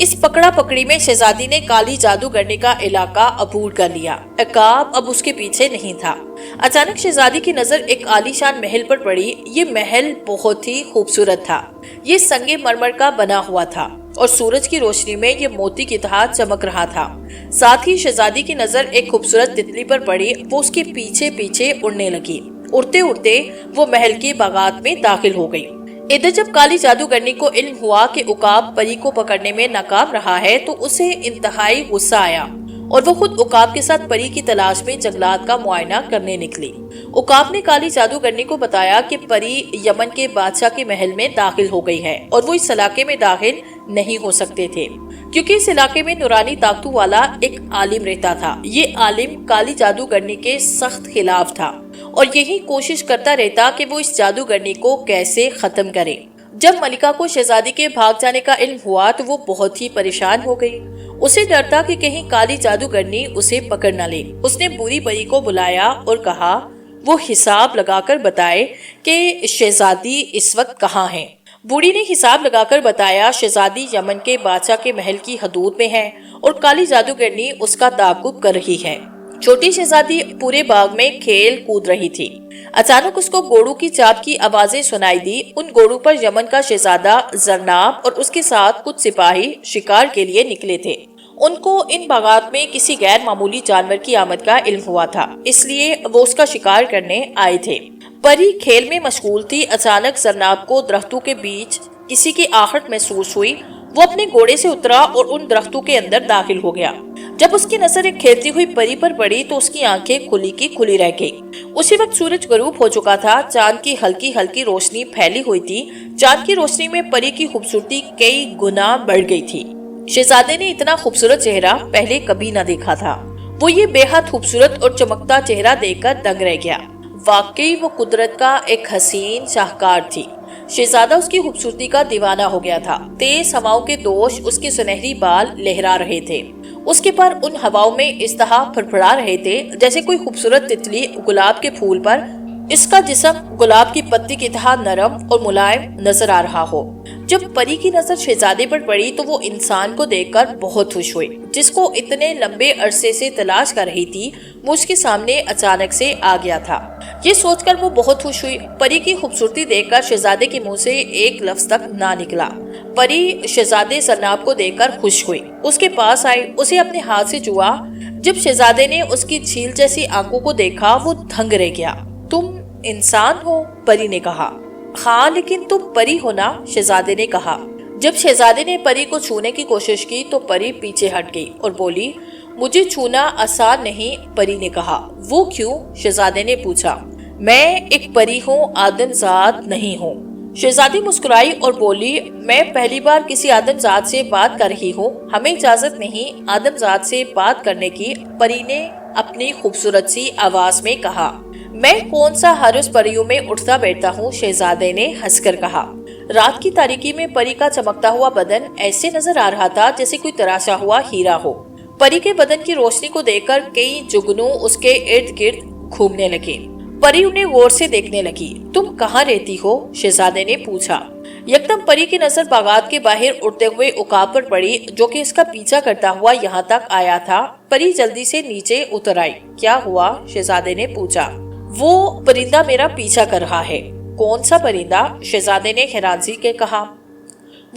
اس پکڑا پکڑی میں شہزادی نے کالی جادوگرنی کا علاقہ عبور کر لیا۔ عقاب اب اس کے پیچھے نہیں تھا۔ اچانک شہزادی کی نظر ایک عالی شان محل پر پڑی۔ یہ محل بہت ہی خوبصورت تھا۔ یہ سنگ مرمر کا بنا ہوا تھا اور سورج کی روشنی میں یہ موتی کی طرح چمک رہا تھا۔ ساتھ ہی شہزادی کی نظر ایک خوبصورت تتلی پر پڑی۔ وہ اس کے پیچھے پیچھے اڑنے لگی۔ اڑتے اڑتے وہ محل کے باغات میں داخل ہو گئی۔ ادھر جب کالی جادوگرنی کو علم ہوا کہ عقاب پری کو پکڑنے میں ناکام رہا ہے تو اسے انتہائی غصہ آیا اور وہ خود عقاب کے ساتھ پری کی تلاش میں جنگلات کا معائنہ کرنے نکلی۔ عقاب نے کالی جادوگرنی کو بتایا کہ پری یمن کے بادشاہ کے محل میں داخل ہو گئی ہے اور وہ اس علاقے میں داخل نہیں ہو سکتے تھے کیونکہ اس علاقے میں نورانی طاقتوں والا ایک عالم رہتا تھا۔ یہ عالم کالی جادوگرنی کے سخت خلاف تھا اور یہی کوشش کرتا رہتا کہ وہ اس جادوگرنی کو کیسے ختم کرے۔ جب ملکہ کو شہزادی کے بھاگ جانے کا علم ہوا تو وہ بہت ہی پریشان ہو گئی۔ اسے ڈر تھا کہ کہیں کالی جادوگرنی اسے پکڑ نہ لے۔ اس نے بوڑھی پری کو بلایا اور کہا وہ حساب لگا کر بتائے کہ شہزادی اس وقت کہاں ہیں۔ بوڑھی نے حساب لگا کر بتایا شہزادی یمن کے بادشاہ کے محل کی حدود میں ہے اور کالی جادوگرنی اس کا تعاقب کر رہی ہے۔ چھوٹی شہزادی پورے باغ میں کھیل کود رہی تھی۔ اچانک اس کو گھوڑوں کی چاپ کی آوازیں سنائی دی۔ ان گھوڑوں پر یمن کا شہزادہ زرناب اور اس کے ساتھ کچھ سپاہی شکار کے لیے نکلے تھے۔ ان کو ان باغات میں کسی غیر معمولی جانور کی آمد کا علم ہوا تھا، اس لیے وہ اس کا شکار کرنے آئے تھے۔ پری کھیل میں مشغول تھی۔ اچانک زرناب کو درختوں کے بیچ کسی کی آہٹ محسوس ہوئی۔ وہ اپنے گھوڑے سے اترا اور ان درختوں کے اندر داخل ہو گیا۔ جب اس کی نظر ایک کھیلتی ہوئی پری پر پڑی تو اس کی آنکھیں کھلی کی کھلی رہ گئی۔ اسی وقت سورج غروب ہو چکا تھا۔ چاند کی ہلکی ہلکی روشنی پھیلی ہوئی تھی۔ چاند کی روشنی میں پری کی خوبصورتی کئی گنا بڑھ گئی تھی۔ شہزادے نے اتنا خوبصورت چہرہ پہلے کبھی نہ دیکھا تھا۔ وہ یہ بے حد خوبصورت اور چمکتا چہرہ دیکھ کر دنگ رہ گیا۔ واقعی وہ قدرت کا ایک حسین شاہکار تھی۔ شہزادہ اس کی خوبصورتی کا دیوانہ ہو گیا تھا۔ تیز ہواؤں کے دوش اس کے سنہری بال لہرا رہے تھے۔ اس کے پر ان ہواؤں میں اس طرح پھڑپڑا رہے تھے جیسے کوئی خوبصورت تتلی گلاب کے پھول پر۔ اس کا جسم گلاب کی پتی کی طرح نرم اور ملائم نظر آ رہا ہو۔ جب پری کی نظر شہزادے پر پڑی تو وہ انسان کو دیکھ کر بہت خوش ہوئی جس کو اتنے لمبے عرصے سے تلاش کر رہی تھی۔ وہ اس کے سامنے اچانک سے آ گیا تھا۔ یہ سوچ کر وہ بہت خوش ہوئی۔ پری کی خوبصورتی دیکھ کر شہزادے کے منہ سے ایک لفظ تک نہ نکلا۔ پری شہزادے زرناب کو دیکھ کر خوش ہوئی، اس کے پاس آئی، اسے اپنے ہاتھ سے چھوا۔ جب شہزادے نے اس کی جھیل جیسی آنکھوں کو دیکھا وہ دھنگ رہ گیا۔ تم انسان ہو؟ پری نے کہا۔ ہاں لیکن تم پری ہو نا؟ شہزادے نے کہا۔ جب شہزادے نے پری کو چھونے کی کوشش کی تو پری پیچھے ہٹ گئی اور بولی مجھے چھونا آسان نہیں۔ پری نے کہا۔ وہ کیوں؟ شہزادے نے پوچھا۔ میں ایک پری ہوں، آدم ذات نہیں ہوں۔ شہزادی مسکرائی اور بولی میں پہلی بار کسی آدم ذات سے بات کر رہی ہوں، ہمیں اجازت نہیں آدم ذات سے بات کرنے کی۔ پری نے اپنی خوبصورت سی آواز میں کہا۔ میں کون سا ہر روز پریوں میں اٹھتا بیٹھتا ہوں؟ شہزادے نے ہنس کر کہا۔ رات کی تاریکی میں پری کا چمکتا ہوا بدن ایسے نظر آ رہا تھا جیسے کوئی تراشا ہوا ہیرا ہو۔ پری کے بدن کی روشنی کو دیکھ کر کئی جگنو اس کے ارد گرد گھومنے لگے۔ پری انہیں غور سے دیکھنے لگی۔ تم کہاں رہتی ہو؟ شہزادے نے پوچھا۔ یکدم پری کی نظر باغات کے باہر اڑتے ہوئے عقاب پر پڑی جو کہ اس کا پیچھا کرتا ہوا یہاں تک آیا تھا۔ پری جلدی سے نیچے اتر آئی۔ کیا ہوا؟ شہزادے نے پوچھا۔ وہ پرندہ میرا پیچھا کر رہا ہے۔ کون سا پرندہ؟ شہزادے نے حیران سی کے کہا۔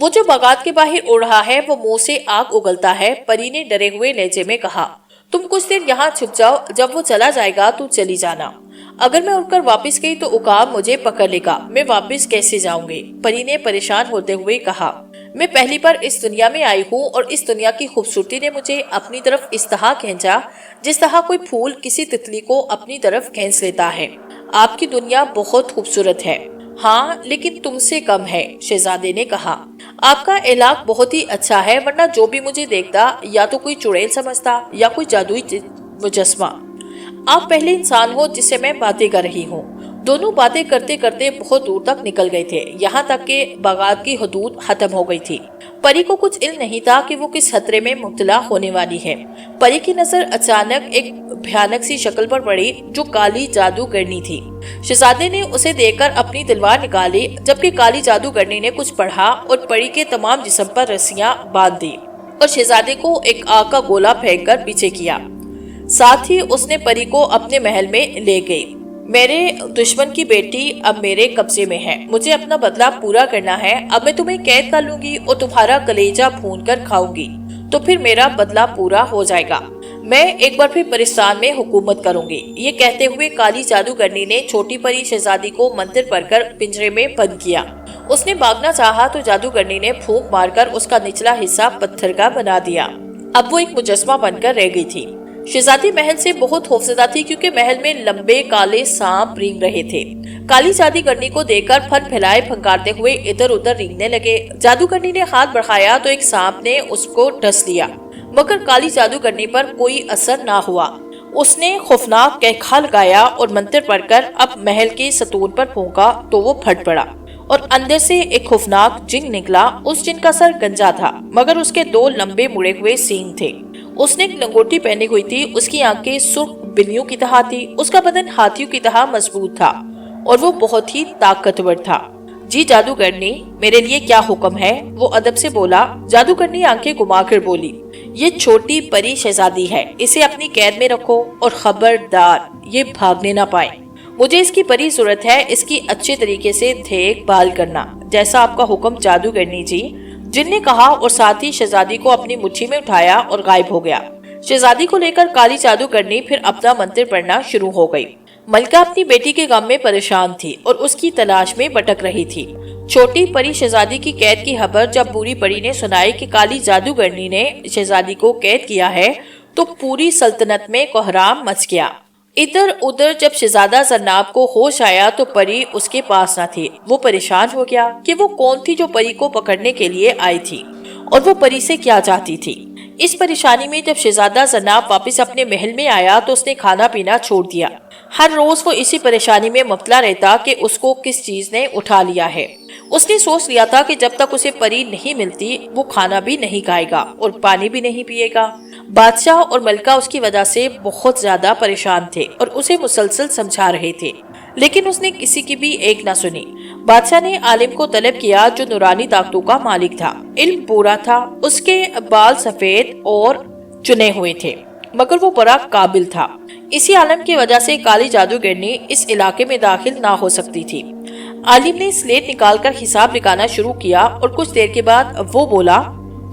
وہ جو باغات کے باہر اڑ رہا ہے، وہ منہ سے آگ اگلتا ہے۔ پری نے ڈرے ہوئے لہجے میں کہا۔ تم کچھ دیر یہاں چھپ جاؤ، جب وہ چلا جائے گا تو چلی جانا۔ اگر میں اڑ کر واپس گئی تو عقاب مجھے پکڑ لے گا، میں واپس کیسے جاؤں گی؟ پری نے پریشان ہوتے ہوئے کہا۔ میں پہلی بار اس دنیا میں آئی ہوں اور اس دنیا کی خوبصورتی نے مجھے اپنی طرف اس طرح کھینچا جس طرح کوئی پھول کسی تتلی کو اپنی طرف کھینچ لیتا ہے۔ آپ کی دنیا بہت خوبصورت ہے۔ ہاں لیکن تم سے کم ہے، شہزادے نے کہا۔ آپ کا علاقہ بہت ہی اچھا ہے، ورنہ جو بھی مجھے دیکھتا یا تو کوئی چڑیل سمجھتا یا کوئی جادوئی مجسمہ۔ آپ پہلے انسان ہو جس سے میں باتیں کر رہی ہوں۔ دونوں باتیں کرتے کرتے بہت دور تک نکل گئے تھے، یہاں تک کہ باغات کی حدود ختم ہو گئی تھی۔ پری کو کچھ علم نہیں تھا کہ وہ کس خطرے میں مبتلا ہونے والی ہے۔ پری کی نظر اچانک ایک بھیانک سی شکل پر پڑی جو کالی جادوگرنی تھی۔ شہزادے نے اسے دیکھ کر اپنی تلوار نکالی، جبکہ کالی جادوگرنی نے کچھ پڑھا اور پری کے تمام جسم پر رسیاں باندھ دی۔ اور شہزادے کو ایک آگ کا گولا پھینک کر پیچھے کیا۔ ساتھ ہی اس نے پری کو اپنے محل میں لے گئی۔ میرے دشمن کی بیٹی اب میرے قبضے میں ہے، مجھے اپنا بدلہ پورا کرنا ہے۔ اب میں تمہیں قید کر لوں گی اور تمہارا کلیجہ بھون کر کھاؤں گی، تو پھر میرا بدلہ پورا ہو جائے گا۔ میں ایک بار پھر پرستان میں حکومت کروں گی۔ یہ کہتے ہوئے کالی جادوگرنی نے چھوٹی پری شہزادی کو منتر پڑھ کر پنجرے میں بند کیا۔ اس نے بھاگنا چاہا تو جادوگرنی نے پھونک مار کر اس کا نچلا حصہ پتھر کا بنا دیا۔ اب وہ ایک مجسمہ بن کر رہ گئی تھی۔ شہزادی محل سے بہت خوفزدہ تھی کیونکہ محل میں لمبے کالے سانپ رینگ رہے تھے۔ کالی جادوگرنی کو دیکھ کر پھن پھیلائے پھنکارتے ہوئے ادھر ادھر رینگنے لگے۔ جادوگرنی نے ہاتھ بڑھایا تو ایک سانپ نے اس کو ڈس لیا، مگر کالی جادوگرنی پر کوئی اثر نہ ہوا۔ اس نے خوفناک قہقہا لگایا اور منتر پڑھ کر اب محل کے ستون پر پھونکا تو وہ پھٹ پڑا اور اندر سے ایک خوفناک جن نکلا۔ اس جن کا سر گنجا تھا مگر اس کے دو لمبے مڑے ہوئے سینگ تھے۔ اس نے ایک لنگوٹی پہنی ہوئی تھی، اس کی آنکھیں سرخ بلیوں کی طرح تھی، اس کا بدن ہاتھیوں کی طرح مضبوط تھا اور وہ بہت ہی طاقتور تھا۔ جی جادوگرنی، میرے لیے کیا حکم ہے؟ وہ ادب سے بولا۔ جادوگرنی آنکھیں گھما کر بولی، یہ چھوٹی پری شہزادی ہے، اسے اپنی قید میں رکھو اور خبردار یہ بھاگنے نہ پائے۔ مجھے اس کی بڑی ضرورت ہے، اس کی اچھے طریقے سے دیکھ بھال کرنا، جیسا آپ کا حکم جادوگرنی جی، جن نے کہا اور ساتھ ہی شہزادی کو اپنی مٹھی میں اٹھایا اور غائب ہو گیا۔ شہزادی کو لے کر کالی جادوگرنی پھر اپنا منتر پڑھنا شروع ہو گئی۔ ملکہ اپنی بیٹی کے غم میں پریشان تھی اور اس کی تلاش میں بھٹک رہی تھی۔ چھوٹی پری شہزادی کی قید کی خبر جب بوڑھی پری نے سنائی کہ کالی جادوگرنی نے شہزادی کو قید کیا ہے تو پوری سلطنت میں کوہرام مچ گیا۔ ادھر ادھر جب شہزادہ زرناب کو ہوش آیا تو پری اس کے پاس نہ تھی۔ وہ پریشان ہو گیا کہ وہ کون تھی جو پری کو پکڑنے کے لیے آئی تھی اور وہ پری سے کیا چاہتی تھی۔ اس پریشانی میں جب شہزادہ زرناب واپس اپنے محل میں آیا تو اس نے کھانا پینا چھوڑ دیا۔ ہر روز وہ اسی پریشانی میں مبتلا رہتا کہ اس کو کس چیز نے اٹھا لیا ہے۔ اس نے سوچ لیا تھا کہ جب تک اسے پری نہیں ملتی وہ کھانا بھی نہیں کھائے گا اور پانی بھی نہیں پیے گا۔ بادشاہ اور ملکہ اس کی وجہ سے بہت زیادہ پریشان تھے اور اسے مسلسل سمجھا رہے تھے، لیکن اس نے کسی کی بھی ایک نہ سنی۔ بادشاہ نے عالم کو طلب کیا جو نورانی طاقتوں کا مالک تھا۔ علم پورا تھا، اس کے بال سفید اور چنے ہوئے تھے، مگر وہ بڑا قابل تھا۔ اسی عالم کی وجہ سے کالی جادوگرنی اس علاقے میں داخل نہ ہو سکتی تھی۔ عالم نے سلیٹ نکال کر حساب لکھانا شروع کیا اور کچھ دیر کے بعد وہ بولا،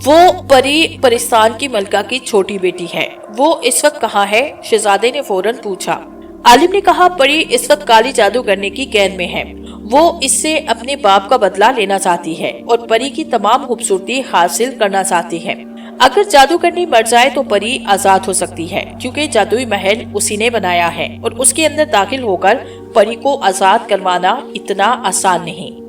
وہ پری پرستان کی ملکہ کی چھوٹی بیٹی ہے۔ وہ اس وقت کہاں ہے؟ شہزادے نے فوراً پوچھا۔ عالم نے کہا، پری اس وقت کالی جادوگرنی کی قید میں ہے، وہ اس سے اپنے باپ کا بدلہ لینا چاہتی ہے اور پری کی تمام خوبصورتی حاصل کرنا چاہتی ہے۔ اگر جادوگرنی مر جائے تو پری آزاد ہو سکتی ہے کیونکہ جادوئی محل اسی نے بنایا ہے اور اس کے اندر داخل ہو کر پری کو آزاد کروانا اتنا آسان نہیں۔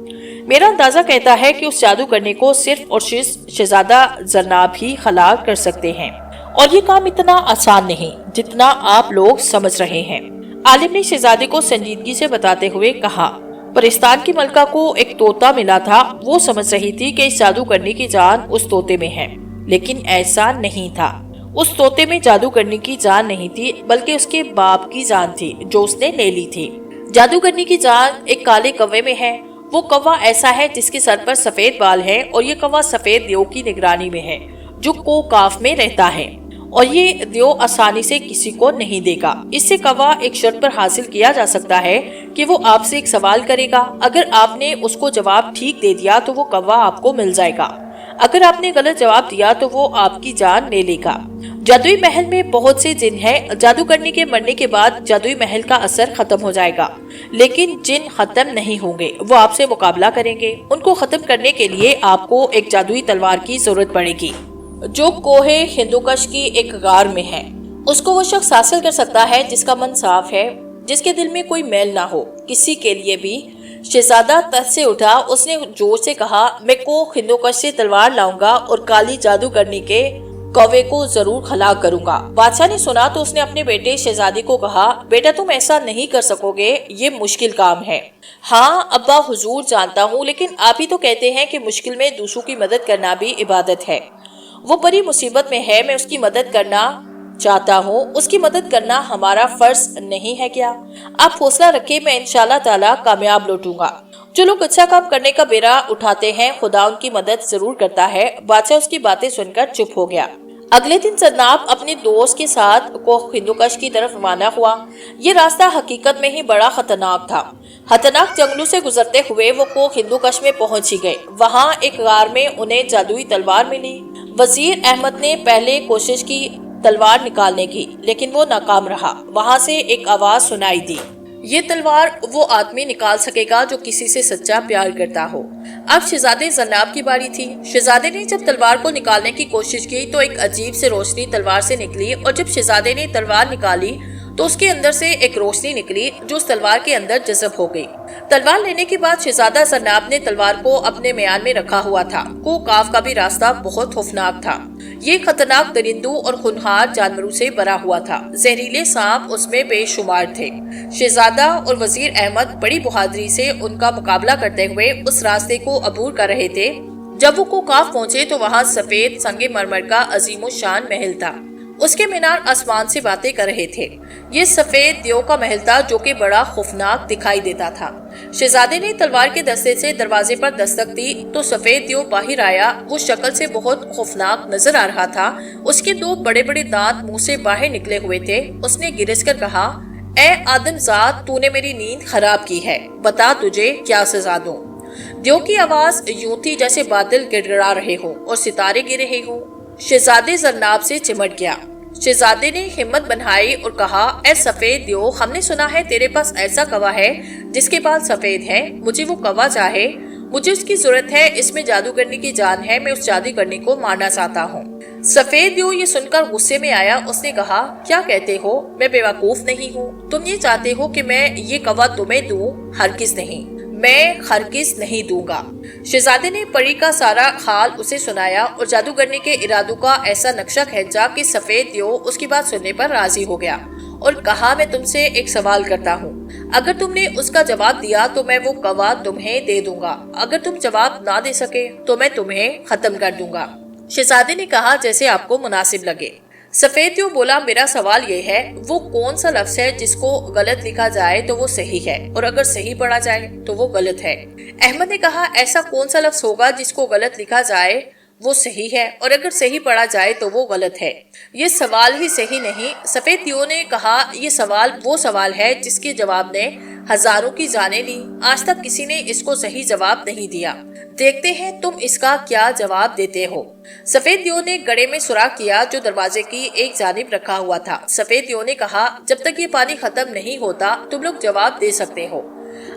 میرا اندازہ کہتا ہے کہ اس جادوگرنی کو صرف اور صرف شہزادہ زرناب ہی خلا کر سکتے ہیں، اور یہ کام اتنا آسان نہیں جتنا آپ لوگ سمجھ رہے ہیں۔ عالم نے شہزادے کو سنجیدگی سے بتاتے ہوئے کہا، پرستان کی ملکہ کو ایک طوطا ملا تھا، وہ سمجھ رہی تھی کہ اس جادوگرنی کی جان اس طوطے میں ہے، لیکن ایسا نہیں تھا۔ اس طوطے میں جادوگرنی کی جان نہیں تھی بلکہ اس کے باپ کی جان تھی جو اس نے لے لی تھی۔ جادوگرنی کی جان ایک کالے کوے میں ہے۔ وہ کوا ایسا ہے جس کے سر پر سفید بال ہے اور یہ کوا سفید دیو کی نگرانی میں ہے جو کوکاف میں رہتا ہے، اور یہ دیو آسانی سے کسی کو نہیں دے گا۔ اس سے کوا ایک شرط پر حاصل کیا جا سکتا ہے کہ وہ آپ سے ایک سوال کرے گا، اگر آپ نے اس کو جواب ٹھیک دے دیا تو وہ کوا آپ کو مل جائے گا، اگر آپ نے غلط جواب دیا تو وہ آپ کی جان لے لے گا۔ جادوئی محل میں بہت سے جن ہیں، جادوگرنی کے مرنے کے بعد جادوئی محل کا اثر ختم ہو جائے گا، لیکن جن ختم نہیں ہوں گے، وہ آپ سے مقابلہ کریں گے۔ ان کو ختم کرنے کے لیے آپ کو ایک جادوئی تلوار کی ضرورت پڑے گی جو کوہ ہندوکش کی ایک غار میں ہے۔ اس کو وہ شخص حاصل کر سکتا ہے جس کا من صاف ہے، جس کے دل میں کوئی میل نہ ہو کسی کے لیے بھی۔ شہزادہ تخت سے اٹھا، اس نے جوش سے کہا، میں کوہ ہندوکش سے تلوار لاؤں گا اور کالی جادوگرنی کے کوے کو ضرور ہلاک کروں گا۔ بادشاہ نے سنا تو اس نے اپنے بیٹے شہزادی کو کہا، بیٹا تم ایسا نہیں کر سکو گے، یہ مشکل کام ہے۔ ہاں ابا حضور جانتا ہوں، لیکن آپ ہی تو کہتے ہیں کہ مشکل میں دوسروں کی مدد کرنا بھی عبادت ہے۔ وہ بڑی مصیبت میں ہے، میں اس کی مدد کرنا چاہتا ہوں، اس کی مدد کرنا ہمارا فرض نہیں ہے کیا؟ آپ حوصلہ رکھیں، میں انشاءاللہ تعالی کامیاب لوٹوں گا۔ جو لوگ اچھا کام کرنے کا بیڑا اٹھاتے ہیں خدا ان کی مدد ضرور کرتا ہے۔ بادشاہ اس کی باتیں سن کر چپ ہو گیا۔ اگلے دن زناب اپنے دوست کے ساتھ کوہ ہندوکش کی طرف روانہ ہوا۔ یہ راستہ حقیقت میں ہی بڑا خطرناک تھا۔ خطرناک جنگلوں سے گزرتے ہوئے وہ کوہ ہندوکش میں پہنچ ہی گئے۔ وہاں ایک غار میں انہیں جادوئی تلوار ملی۔ وزیر احمد نے پہلے کوشش کی تلوار نکالنے کی، لیکن وہ ناکام رہا۔ وہاں سے ایک آواز سنائی دی، یہ تلوار وہ آدمی نکال سکے گا جو کسی سے سچا پیار کرتا ہو۔ اب شہزادے زناب کی باری تھی۔ شہزادے نے جب تلوار کو نکالنے کی کوشش کی تو ایک عجیب سے روشنی تلوار سے نکلی، اور جب شہزادے نے تلوار نکالی تو اس کے اندر سے ایک روشنی نکلی جو اس تلوار کے اندر جذب ہو گئی۔ تلوار لینے کے بعد شہزادہ زناب نے تلوار کو اپنے میان میں رکھا ہوا تھا۔ کوہ کاف کا بھی راستہ بہت خوفناک تھا۔ یہ خطرناک درندوں اور خونخوار جانوروں سے بھرا ہوا تھا۔ زہریلے سانپ اس میں بے شمار تھے۔ شہزادہ اور وزیر احمد بڑی بہادری سے ان کا مقابلہ کرتے ہوئے اس راستے کو عبور کر رہے تھے۔ جب وہ کوہ کاف پہنچے تو وہاں سفید سنگ مرمر کا عظیم الشان محل تھا۔ اس کے مینار آسمان سے باتیں کر رہے تھے۔ یہ سفید دیو کا محل تھا جو کہ بڑا خوفناک دکھائی دیتا تھا۔ شہزادے نے تلوار کے دستے سے دروازے پر دستک دی تو سفید دیو باہر آیا۔ وہ شکل سے بہت خوفناک نظر آ رہا تھا۔ اس کے دو بڑے بڑے دانت منہ سے باہر نکلے ہوئے تھے۔ اس نے گرج کر کہا، اے آدم زاد، تو نے میری نیند خراب کی ہے، بتا تجھے کیا سزا دوں۔ دیو کی آواز یوں تھی جیسے بادل گڑگڑا رہے ہوں اور ستارے گر رہے ہوں۔ شہزادے زناب سے چمٹ گیا۔ شہزادے نے ہمت بنائی اور کہا، اے سفید دیو، ہم نے سنا ہے تیرے پاس ایسا کوا ہے جس کے بال سفید ہیں۔ مجھے وہ کوا چاہے، مجھے اس کی ضرورت ہے۔ اس میں جادو کرنے کی جان ہے، میں اس جادوگرنی کو مارنا چاہتا ہوں۔ سفید دیو یہ سن کر غصے میں آیا۔ اس نے کہا، کیا کہتے ہو؟ میں بیوقوف نہیں ہوں۔ تم یہ چاہتے ہو کہ میں یہ کوا تمہیں دوں؟ ہرگز نہیں، میں ہرگز نہیں دوں گا۔ شہزادے نے پری کا سارا حال اسے سنایا اور جادوگرنی کے ارادوں کا ایسا نقشہ کھینچا کہ سفید دیو اس کی بات سننے پر راضی ہو گیا اور کہا، میں تم سے ایک سوال کرتا ہوں۔ اگر تم نے اس کا جواب دیا تو میں وہ کوا تمہیں دے دوں گا۔ اگر تم جواب نہ دے سکے تو میں تمہیں ختم کر دوں گا۔ شہزادے نے کہا، جیسے آپ کو مناسب لگے۔ سفید دیو بولا، میرا سوال یہ ہے، وہ کون سا لفظ ہے جس کو غلط لکھا جائے تو وہ صحیح ہے اور اگر صحیح پڑھا جائے تو وہ غلط ہے؟ احمد نے کہا، ایسا کون سا لفظ ہوگا جس کو غلط لکھا جائے وہ صحیح ہے اور اگر صحیح پڑھا جائے تو وہ غلط ہے؟ یہ سوال ہی صحیح نہیں۔ سفید دیو نے کہا، یہ سوال وہ سوال ہے جس کے جواب نے ہزاروں کی جانیں لی۔ آج تک کسی نے اس کو صحیح جواب نہیں دیا۔ دیکھتے ہیں تم اس کا کیا جواب دیتے ہو۔ سفید دیو نے گڑے میں سوراخ کیا جو دروازے کی ایک جانب رکھا ہوا تھا۔ سفید دیو نے کہا، جب تک یہ پانی ختم نہیں ہوتا تم لوگ جواب دے سکتے ہو۔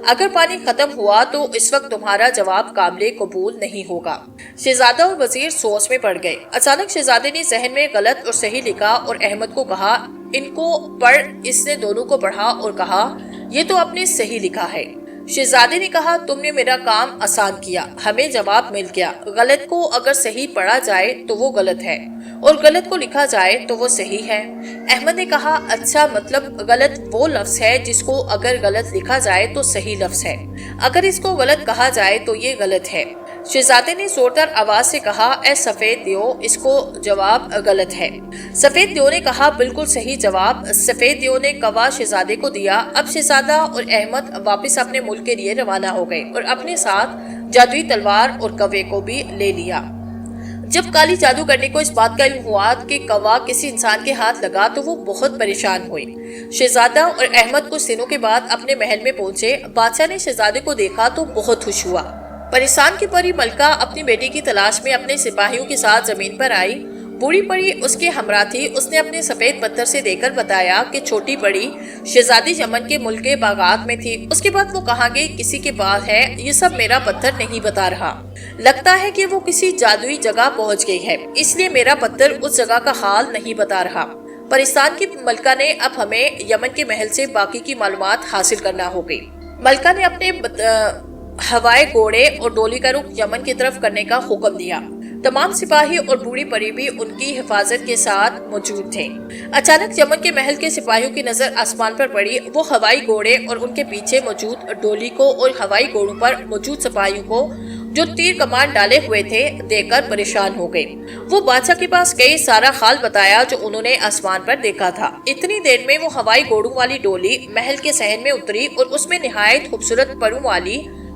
اگر پانی ختم ہوا تو اس وقت تمہارا جواب قابل قبول نہیں ہوگا۔ شہزادہ اور وزیر سوچ میں پڑ گئے۔ اچانک شہزادے نے ذہن میں غلط اور صحیح لکھا اور احمد کو کہا، ان کو پڑھ۔ اس نے دونوں کو پڑھا اور کہا، یہ تو آپ نے صحیح لکھا ہے۔ شہزادے نے کہا، تم نے میرا کام آسان کیا، ہمیں جواب مل گیا۔ غلط کو اگر صحیح پڑھا جائے تو وہ غلط ہے اور غلط کو لکھا جائے تو وہ صحیح ہے۔ احمد نے کہا، اچھا، مطلب غلط وہ لفظ ہے جس کو اگر غلط لکھا جائے تو صحیح لفظ ہے، اگر اس کو غلط کہا جائے تو یہ غلط ہے۔ شہزادے نے زوردار آواز سے کہا، اے سفید دیو، اس کو جواب غلط ہے۔ سفید دیو نے کہا، بالکل صحیح جواب۔ سفید دیو نے کوا شہزادے کو دیا۔ اب شہزادہ اور احمد واپس اپنے ملک کے لیے روانہ ہو گئے اور اپنے ساتھ جادوئی تلوار اور کوے کو بھی لے لیا۔ جب کالی جادوگرنی کو اس بات کا علم ہوا کہ کوا کسی انسان کے ہاتھ لگا تو وہ بہت پریشان ہوئی۔ شہزادہ اور احمد کچھ دنوں کے بعد اپنے محل میں پہنچے۔ بادشاہ نے شہزادے کو دیکھا تو بہت خوش ہوا۔ پریشان کی پری ملکہ اپنی بیٹی کی تلاش میں اپنے سپاہیوں کے ساتھ زمین پر آئی۔ بوڑھی پری اس کے ہمراہ تھی۔ اس نے اپنے سفید پتھر سے دے کر بتایا کہ چھوٹی پری شہزادی یمن کے ملک کے باغات میں تھی۔ اس کے بعد وہ کہاں گئی کسی کے پاس ہے، یہ سب میرا پتھر نہیں بتا رہا۔ لگتا ہے کہ وہ کسی جادوئی جگہ پہنچ گئی ہے، اس لیے میرا پتھر اس جگہ کا حال نہیں بتا رہا۔ پرستان کی ملکہ نے اب ہمیں یمن کے محل سے باقی کی معلومات حاصل کرنا ہوگی۔ ملکہ نے اپنے ہوائے گھوڑے اور ڈولی کا رخ یمن کی طرف کرنے کا حکم دیا۔ تمام سپاہی اور بوڑھی پری بھی ان کی حفاظت کے ساتھ موجود تھے۔ اچانک یمن کے محل کے سپاہیوں کی نظر آسمان پر پڑی۔ وہ ہوائی گھوڑے اور ان کے پیچھے موجود ڈولی کو اور ہوائی گھوڑوں پر موجود سپاہیوں کو جو تیر کمان ڈالے ہوئے تھے دیکھ کر پریشان ہو گئے۔ وہ بادشاہ کے پاس گئے، سارا حال بتایا جو انہوں نے آسمان پر دیکھا تھا۔ اتنی دیر میں وہ ہوائی گھوڑوں والی ڈولی محل کے صحن میں اتری اور اس میں نہایت خوبصورت پروں والی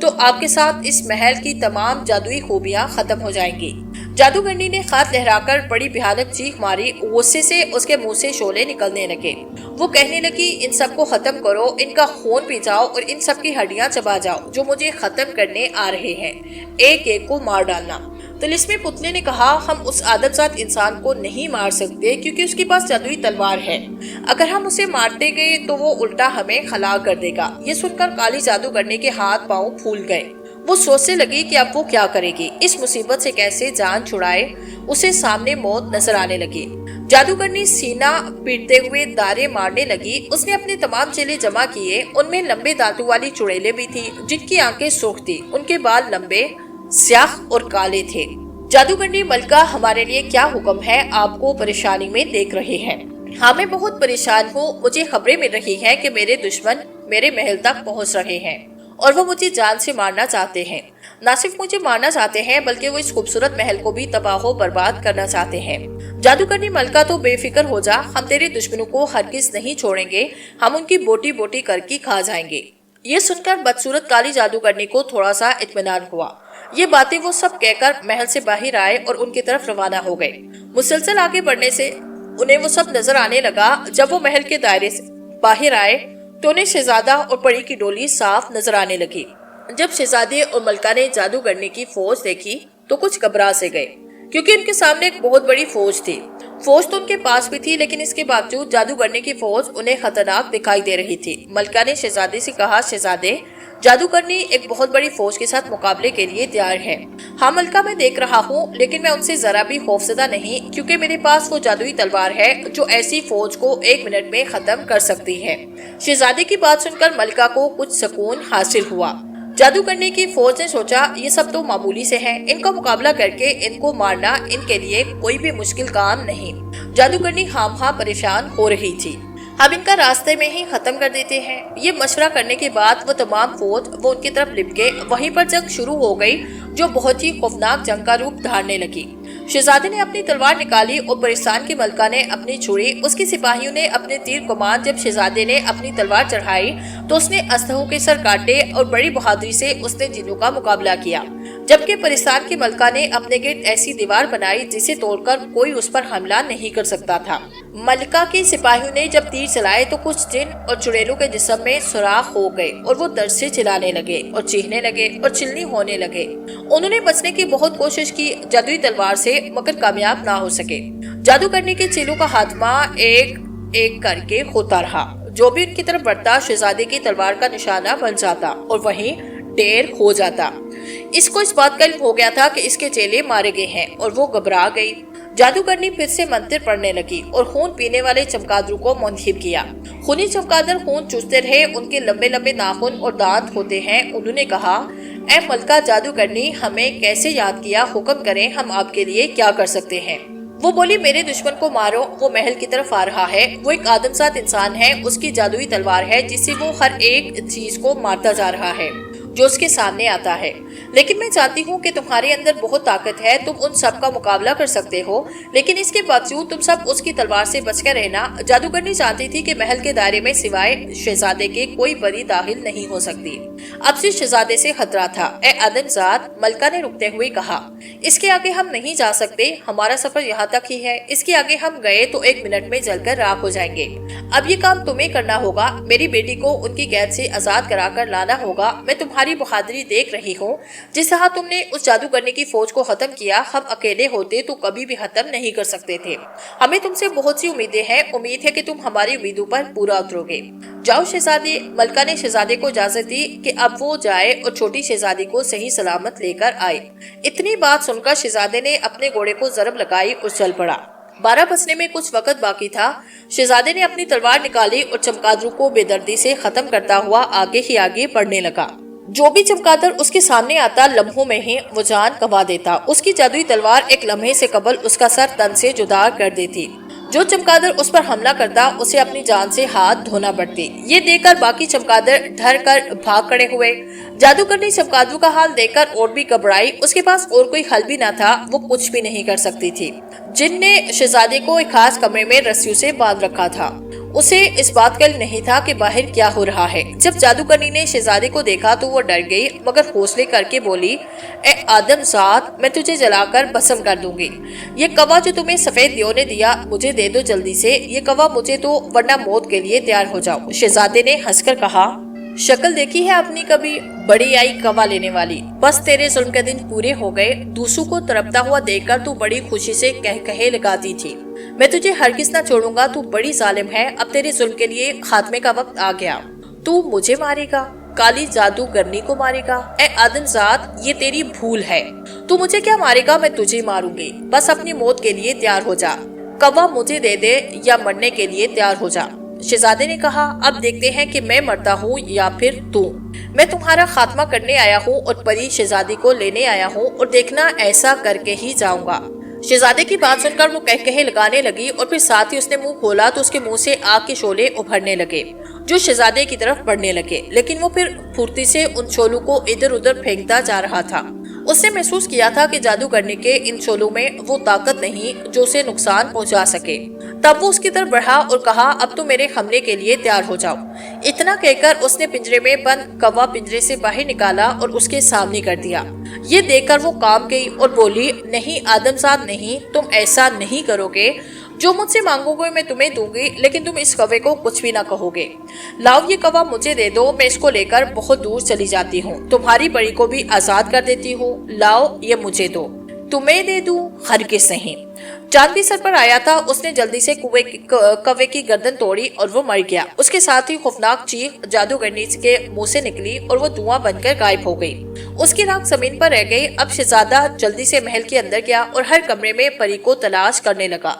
تو آپ کے ساتھ اس محل کی تمام جادوئی خوبیاں ختم ہو جائیں گی۔ جادوگرنی نے ہاتھ لہرا کر بڑی بھیانک چیخ ماری، غصے سے اس کے منہ سے شعلے نکلنے لگے۔ وہ کہنے لگی، ان سب کو ختم کرو، ان کا خون پی جاؤ اور ان سب کی ہڈیاں چبا جاؤ جو مجھے ختم کرنے آ رہے ہیں، ایک ایک کو مار ڈالنا۔ طلسمی پتلے نے کہا، ہم اس آدم زاد انسان کو نہیں مار سکتے کیونکہ اس کے پاس جادوئی تلوار ہے، اگر ہم اسے مارتے گئے تو وہ الٹا ہمیں ہلاک کر دے گا۔ یہ سن کر کالی جادوگرنی کے ہاتھ پاؤں پھول گئے۔ وہ سوچنے لگی کہ اب وہ کیا کرے گی، اس مصیبت سے کیسے جان چھڑائے۔ اسے سامنے موت نظر آنے لگی۔ جادوگرنی سینہ پیٹتے ہوئے دارے مارنے لگی۔ اس نے اپنے تمام چیلے جمع کیے، ان میں لمبے دانتوں والی چڑیلیں بھی تھی جن کی آنکھیں سرخ تھی، ان کے بال لمبے، سیاہ اور کالے تھے۔ جادوگرنی ملکہ، ہمارے لیے کیا حکم ہے؟ آپ کو پریشانی میں دیکھ رہے ہیں۔ ہاں، میں بہت پریشان ہوں، مجھے خبریں مل رہی ہیں کہ میرے دشمن میرے محل تک پہنچ رہے ہیں اور وہ مجھے جان سے مارنا چاہتے ہیں۔ نہ صرف مجھے مارنا چاہتے ہیں بلکہ وہ اس خوبصورت محل کو بھی تباہ و برباد کرنا چاہتے ہیں۔ جادوگرنی ملکہ، تو بے فکر ہو جا، ہم تیرے دشمنوں کو ہرگز نہیں چھوڑیں گے، ہم ان کی بوٹی بوٹی کر کے کھا جائیں گے۔ یہ سن کر بدصورت کالی جادوگرنی کو تھوڑا سا اطمینان ہوا۔ یہ باتیں وہ سب کہہ کر محل سے باہر آئے اور ان کی طرف روانہ ہو گئے۔ مسلسل آگے بڑھنے سے انہیں وہ سب نظر آنے لگا۔ جب وہ محل کے دائرے سے باہر آئے تو انہیں شہزادہ اور پری کی ڈولی صاف نظر آنے لگی۔ جب شہزادے اور ملکہ نے جادوگرنی کی فوج دیکھی تو کچھ گھبرا سے گئے کیونکہ ان کے سامنے ایک بہت بڑی فوج تھی۔ فوج تو ان کے پاس بھی تھی لیکن اس کے باوجود جادوگرنی کی فوج انہیں خطرناک دکھائی دے رہی تھی۔ ملکہ نے شہزادے سے کہا، شہزادے، جادوگرنی ایک بہت بڑی فوج کے ساتھ مقابلے کے لیے تیار ہے۔ ہاں ملکہ، میں دیکھ رہا ہوں، لیکن میں ان سے ذرا بھی خوفزدہ نہیں کیونکہ میرے پاس وہ جادوئی تلوار ہے جو ایسی فوج کو 1 منٹ میں ختم کر سکتی ہے۔ شہزادے کی بات سن کر ملکہ کو کچھ سکون حاصل ہوا۔ جادوگرنی کی فوج نے سوچا، یہ سب تو معمولی سے ہیں، ان کا مقابلہ کر کے ان کو مارنا ان کے لیے کوئی بھی مشکل کام نہیں۔ جادوگرنی خامخواہ پریشان ہو رہی تھی۔ ہم ان کا راستے میں ہی ختم کر دیتے ہیں۔ یہ مشورہ کرنے کے بعد وہ تمام فوج وہ ان کی طرف لپکے۔ وہیں پر جنگ شروع ہو گئی جو بہت ہی خوفناک جنگ کا روپ دھارنے لگی۔ شہزادے نے اپنی تلوار نکالی اور پرستان کی ملکہ نے اپنی چھری، اس کے سپاہیوں نے اپنے تیر کمان۔ جب شہزادے نے اپنی تلوار چڑھائی تو اس نے اسلحوں کے سر کاٹے اور بڑی بہادری سے اس نے جنوں کا مقابلہ کیا، جبکہ پرستان کی ملکہ نے اپنے گرد ایسی دیوار بنائی جسے توڑ کر کوئی اس پر حملہ نہیں کر سکتا تھا۔ ملکہ کے سپاہیوں نے جب تیر چلائے تو کچھ جن اور چڑیلوں کے جسم میں سوراخ ہو گئے اور وہ درد سے چلانے لگے اور چیخنے لگے اور چلنی ہونے لگے۔ انہوں نے بچنے کی بہت کوشش کی جادوئی تلوار سے، مگر کامیاب نہ ہو سکے۔ جادوگرنی کے چیلوں کا خاتمہ ایک ایک کر کے ہوتا رہا۔ جو بھی ان کی طرف بڑھتا شہزادے کی تلوار کا نشانہ بن جاتا اور وہیں ڈھیر ہو جاتا۔ اس کو اس بات کا علم ہو گیا تھا کہ اس کے چیلے مارے گئے ہیں اور وہ گھبرا گئی۔ جادوگرنی پھر سے منتر پڑھنے لگی اور خون پینے والے چمگادڑوں کو منتخب کیا۔ خونی چمگادڑ خون چوستے رہے، ان کے لمبے لمبے ناخن اور دانت ہوتے ہیں۔ انہوں نے کہا، اے ملکہ جادوگرنی، ہمیں کیسے یاد کیا، حکم کریں، ہم آپ کے لیے کیا کر سکتے ہیں؟ وہ بولی، میرے دشمن کو مارو، وہ محل کی طرف آ رہا ہے، وہ ایک آدمزاد انسان ہے، اس کی جادوئی تلوار ہے جس سے وہ ہر ایک چیز کو مارتا جا رہا ہے جو اس کے سامنے آتا ہے۔ لیکن میں چاہتی ہوں کہ تمہارے اندر بہت طاقت ہے، تم ان سب کا مقابلہ کر سکتے ہو، لیکن اس کے باوجود تم سب اس کی تلوار سے بچ کر رہنا۔ جادوگرنی چاہتی تھی کہ محل کے دائرے میں سوائے شہزادے کے کوئی پری داخل نہیں ہو سکتی۔ اب سے شہزادے سے خطرہ تھا۔ اے آدمزاد، ملکہ نے رکتے ہوئے کہا، اس کے آگے ہم نہیں جا سکتے، ہمارا سفر یہاں تک ہی ہے، اس کے آگے ہم گئے تو 1 منٹ میں جل کر راکھ ہو جائیں گے۔ اب یہ کام تمہیں کرنا ہوگا، میری بیٹی کو ان کی قید سے آزاد کرا کر لانا ہوگا۔ میں تمہاری بہادری دیکھ رہی ہوں، جس طرح تم نے اس جادوگرنی کی فوج کو ختم کیا، ہم اکیلے ہوتے تو کبھی بھی ختم نہیں کر سکتے تھے۔ ہمیں تم سے بہت سی امیدیں ہیں، امید ہے کہ تم ہماری امیدوں پر پورا اترو گے۔ جاؤ شہزادے۔ ملکہ نے شہزادے کو اجازت دی کہ اب وہ جائے اور چھوٹی شہزادی کو صحیح سلامت لے کر آئے۔ اتنی بات سن کر شہزادے نے اپنے گھوڑے کو ضرب لگائی اور چل پڑا۔ 12 بجنے میں کچھ وقت باقی تھا۔ شہزادے نے اپنی تلوار نکالی اور چمگادڑوں کو بے دردی سے ختم کرتا ہوا آگے ہی آگے بڑھنے لگا۔ جو بھی چمگادڑ اس کے سامنے آتا لمحوں میں ہی وہ جان گنوا دیتا۔ اس کی جادوئی تلوار ایک لمحے سے قبل اس کا سر تن سے جدا کر دیتی۔ جو چمگادڑ اس پر حملہ کرتا اسے اپنی جان سے ہاتھ دھونا پڑتی۔ یہ دیکھ کر باقی چمگادڑ ڈر کر بھاگ کھڑے ہوئے۔ جادوگرنی چمگادڑوں کا حال دیکھ کر اور بھی گھبرائی۔ اس کے پاس اور کوئی حل بھی نہ تھا، وہ کچھ بھی نہیں کر سکتی تھی۔ جن نے شہزادے کو ایک خاص کمرے میں رسیوں سے باندھ رکھا تھا، اسے اس بات کا علم نہیں تھا کہ باہر کیا ہو رہا ہے۔ جب جادوگرنی نے شہزادے کو دیکھا تو وہ ڈر گئی، مگر حوصلے کر کے بولی، اے آدم زاد، میں تجھے جلا کر بھسم کر دوں گی۔ یہ کوا جو تمہیں سفید دیو نے دیا مجھے دے دو جلدی سے، یہ کوا مجھے دو ورنہ موت کے لیے تیار ہو جاؤ۔ شہزادے نے ہنس کر کہا، شکل دیکھی ہے اپنی کبھی؟ بڑی آئی کوا لینے والی، بس تیرے ظلم کے دن پورے ہو گئے۔ دوسروں کو تڑپتا ہوا دیکھ کر تو بڑی خوشی سے کہے لگاتی تھی، میں تجھے ہرگز نہ چھوڑوں گا، تو بڑی ظالم ہے، اب تیرے ظلم کے لیے خاتمے کا وقت آ گیا۔ تو مجھے مارے گا، کالی جادوگرنی کو مارے گا؟ اے آدم زاد، یہ تیری بھول ہے، تو مجھے کیا مارے گا، میں تجھے ماروں گی۔ بس اپنی موت کے لیے تیار ہو جا، کوا مجھے دے دے یا مرنے کے لیے تیار ہو جا۔ شہزادے نے کہا، اب دیکھتے ہیں کہ میں مرتا ہوں یا پھر تو۔ میں تمہارا خاتمہ کرنے آیا ہوں اور پری شہزادی کو لینے آیا ہوں، اور دیکھنا ایسا کر کے ہی جاؤں گا۔ شہزادے کی بات سن کر وہ کہے لگانے لگی، اور پھر ساتھ ہی اس نے منہ کھولا تو اس کے منہ سے آگ کے شعلے ابھرنے لگے جو شہزادے کی طرف بڑھنے لگے، لیکن وہ پھر پھرتی سے ان شعلوں کو ادھر ادھر پھینکتا جا رہا تھا۔ اس نے محسوس کیا تھا کہ جادوگرنی کے ان شعلوں میں وہ طاقت نہیں جو اسے نقصان پہنچا سکے۔ تب وہ اس کی طرف بڑھا اور کہا، اب تو میرے حملے کے لیے تیار ہو جاؤ۔ اتنا کہہ کر اس نے پنجرے میں بند کوا پنجرے سے باہر نکالا اور اس کے سامنے کر دیا۔ یہ دیکھ کر وہ کانپ گئی اور بولی، نہیں آدم زاد نہیں، تم ایسا نہیں کرو گے، جو مجھ سے مانگو گے میں تمہیں دوں گی، لیکن تم اس کوے کو کچھ بھی نہ کہو گے۔ لاؤ یہ کوا مجھے دے دو، میں اس کو لے کر بہت دور چلی جاتی ہوں، تمہاری پری کو بھی آزاد کر دیتی ہوں۔ لاؤ یہ مجھے دو۔ تمہیں دے دوں؟ ہرگز نہیں۔ چاند بھی سر پر آیا تھا، اس نے جلدی سے کوے کی گردن توڑی اور وہ مر گیا۔ اس کے ساتھ ہی خوفناک چیخ جادوگرنی کے منہ سے نکلی اور وہ دھواں بن کر غائب ہو گئی۔ اس کی راکھ زمین پر رہ گئی۔ اب شہزادہ جلدی سے محل کے اندر گیا اور ہر کمرے میں پری کو تلاش کرنے لگا۔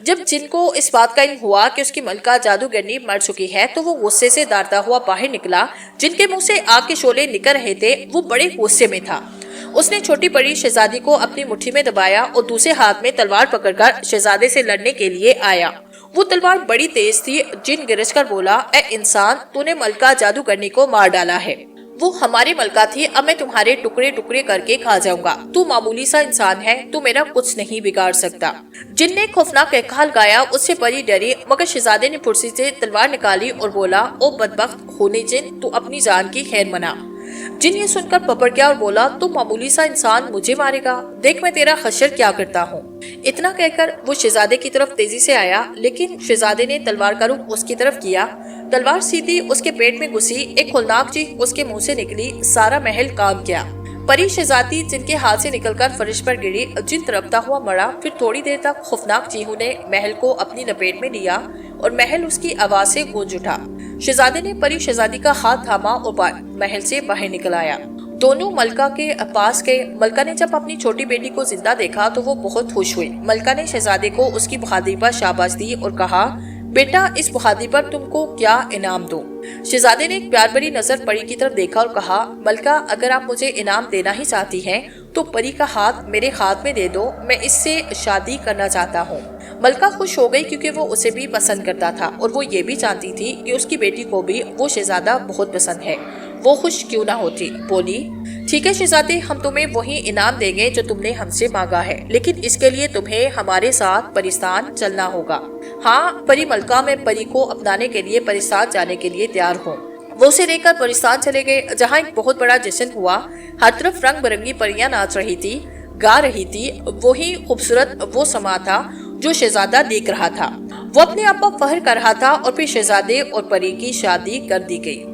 جب جن کو اس بات کا علم ہوا کہ اس کی ملکہ جادوگرنی مر چکی ہے تو وہ غصے سے دارتا ہوا باہر نکلا۔ جن کے منہ سے آگ کے شعلے نکل رہے تھے وہ بڑے غصے میں تھا۔ اس نے چھوٹی پری شہزادی کو اپنی مٹھی میں دبایا اور دوسرے ہاتھ میں تلوار پکڑ کر شہزادے سے لڑنے کے لیے آیا۔ وہ تلوار بڑی تیز تھی۔ جن گرج کر بولا، اے انسان، تو نے ملکہ جادوگرنی کو مار ڈالا ہے۔ وہ ہماری ملکہ تھی، اب میں تمہارے ٹکڑے ٹکڑے کر کے کھا جاؤں گا۔ تو معمولی سا انسان ہے، تو میرا کچھ نہیں بگاڑ سکتا۔ جن نے خوفناک کہال گایا، اس سے پری ڈری، مگر شہزادے نے پھرسی سے تلوار نکالی اور بولا، او بدبخت خونی جن، تو اپنی جان کی خیر منا۔ جن یہ سن کر پپڑ گیا اور بولا، تو معمولی سا انسان مجھے مارے گا، دیکھ میں تیرا حشر کیا کرتا ہوں۔ اتنا کہہ کر وہ شہزادے کی طرف تیزی سے آیا، لیکن شہزادے نے تلوار کا رخ اس کی طرف کیا۔ تلوار سیدھی اس کے پیٹ میں گھسی، ایک ہولناک چیخ اس کے منہ سے نکلی، سارا محل کانپ گیا۔ پری شہزادی جن کے ہاتھ سے نکل کر فرش پر گری، جن تڑپتا ہوا مرا۔ پھر تھوڑی دیر تک خوفناک چیخوں نے محل کو اپنی لپیٹ میں لیا اور محل اس کی آواز سے گونج اٹھا۔ شہزادے نے پری شہزادی کا ہاتھ تھاما اور محل سے باہر نکل آیا۔ دونوں ملکہ کے پاس گئے۔ ملکہ نے جب اپنی چھوٹی بیٹی کو زندہ دیکھا تو وہ بہت خوش ہوئی۔ ملکہ نے شہزادے کو اس کی بہادری پر شاباش دی اور کہا، بیٹا اس بہادری پر تم کو کیا انعام دوں؟ شہزادے نے ایک پیار بھری نظر پری کی طرف دیکھا اور کہا، ملکہ اگر آپ مجھے انعام دینا ہی چاہتی ہیں تو پری کا ہاتھ میرے ہاتھ میں دے دو، میں اس سے شادی کرنا چاہتا ہوں۔ ملکہ خوش ہو گئی کیونکہ وہ اسے بھی پسند کرتا تھا اور وہ یہ بھی جانتی تھی کہ اس کی بیٹی کو بھی وہ شہزادہ بہت پسند ہے۔ وہ خوش کیوں نہ ہوتی، بولی، ٹھیک ہے شہزادے، ہم تمہیں وہی انعام دیں گے جو تم نے ہم سے مانگا ہے، لیکن اس کے لیے تمہیں ہمارے ساتھ پرستان چلنا ہوگا۔ ہاں پری ملکہ، میں پری کو اپنانے کے لیے پرستان جانے کے لیے تیار ہوں۔ وہ اسے لے کر پرستان چلے گئے، جہاں ایک بہت بڑا جشن ہوا۔ ہر طرف رنگ برنگی پریاں ناچ رہی تھی، گا رہی تھی۔ وہی خوبصورت وہ سما تھا جو شہزادہ دیکھ رہا تھا۔ وہ اپنے آپ پر فخر کر رہا تھا اور پھر شہزادے اور پری کی شادی کر دی گئی۔